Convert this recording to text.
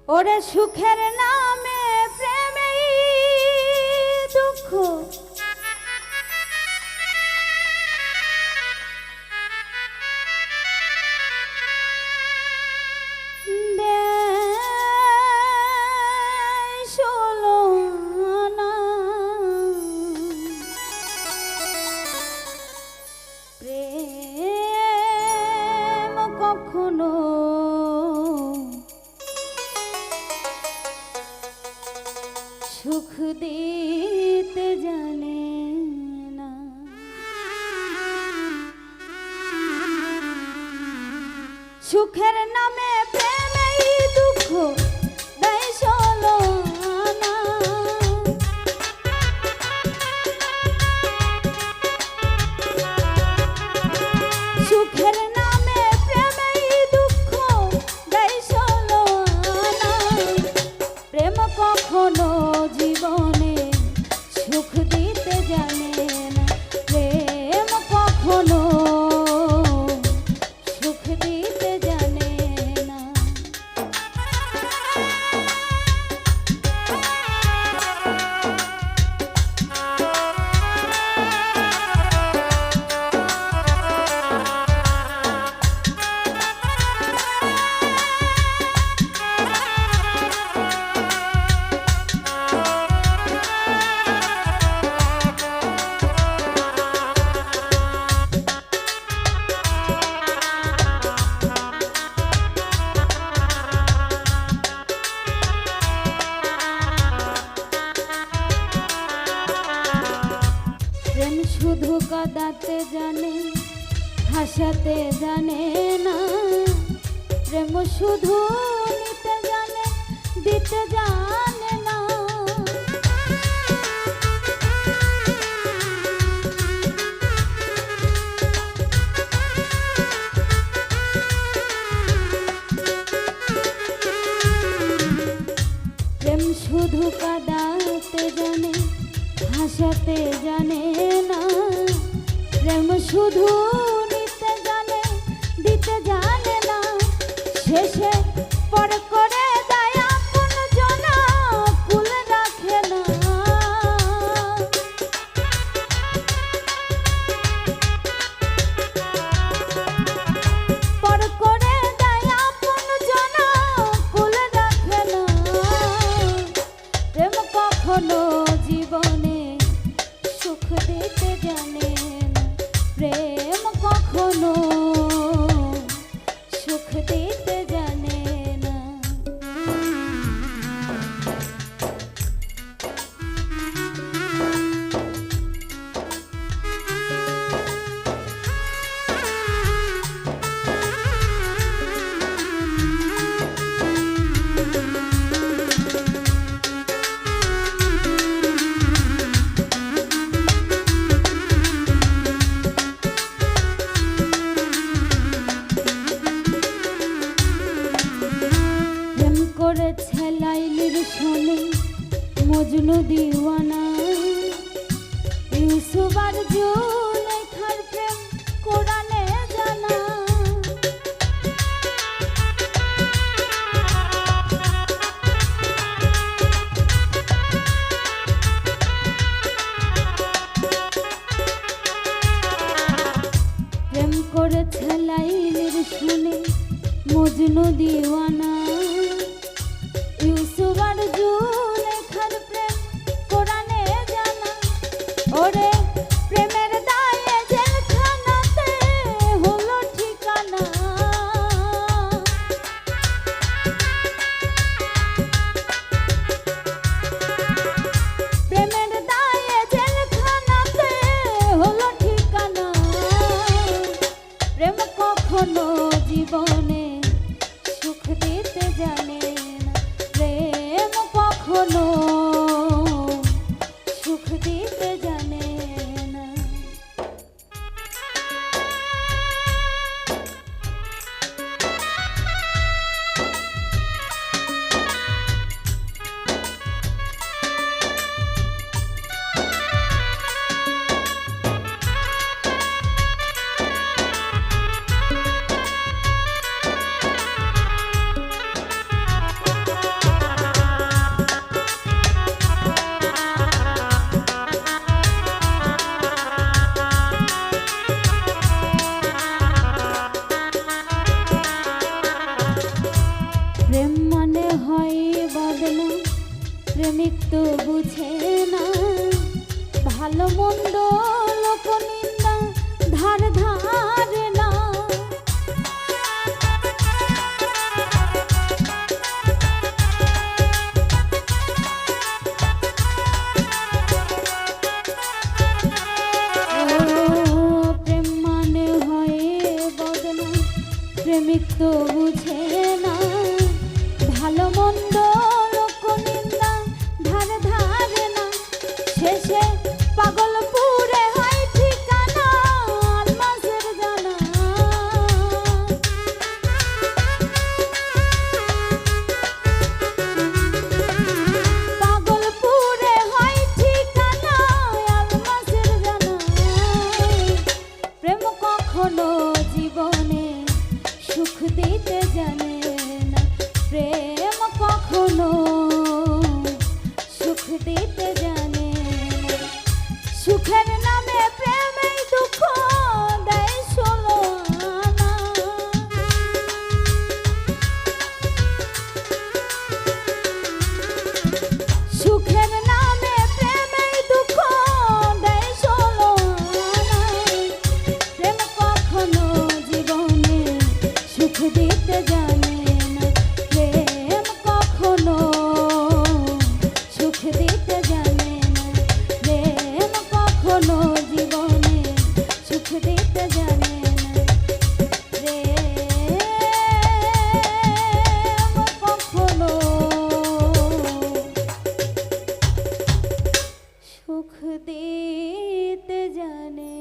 ওরে সুখের নামে প্রেমেই দুঃখ প্রেম কখনো সুখ দিতে জানে না। সুখের নামে প্রেমেই দুঃখ দেয় ষোলোআনা। সুখের নামে প্রেমেই দুঃখ দেয় ষোলোআনা। প্রেম কখনো জীবনে সুখ দিতে জানে না। প্রেম কখনো সুখ দিতে জানে না। প্রেম শুধু কাঁদাতে জানে, হাসাতে জানে না। প্রেম শুধু নিতে জানে, দিতে জানে না। প্রেম শুধু কাঁদাতে জানে, হাসাতে জানে না। প্রেম শুধু নিতে জানে, দিতে জানে না। শেষে পর করে দেয় আপন জনা, কুল রাখে না। পর করে দেয় আপন জনা, কুল রাখে না। প্রেম কখনো জীবনে সুখ দিতে জানে না। প্রেম কখনো সুখ দিতে জানে না। প্রেম করেছে লাইলির শোনে মজনু দিওয়ানা। ইউসুফ আর জুলেখার প্রেম কোরআনে জানা। প্রেম করেছে লাইলির শোনে মজনু দিওয়ানা। ইউসুফ আর জুলেখার প্রেম কোরআনে জানা। ওরে প্রেমের দায়ে জেলখানাতে হলো ঠিকানা। প্রেমের দায়ে জেলখানাতে হলো ঠিকানা। প্রেম কখনো জীবনে সুখ দিতে জানে না। প্রেম কখনো সুখ দিতে জানে না। প্রেমিক তো বুঝে না ভালো মন্দ লোক নিন্দা ধারে ধারে না শেষে পাগল পুরে হয় ঠিকানা আলমাসের জানা পাগল পুরে হয় ঠিকানা আলমাসের জানা প্রেম কখনো জীবনে সুখ দিতে জানে না প্রেম কখনো সুখ দিতে জানে না সুখের নামে প্রেমেই দুঃখ দেয় ষোলো আনা সুখের নামে প্রেমেই দুঃখ দেয় ষোলো আনা প্রেম কখনো জীবনে সুখ দিতে জানে না প্রেম কখনো সুখ দিতে জানে না প্রেম কখনো জীবনে সুখ দিতে জানে না প্রেম কখনো সুখ দিতে জানে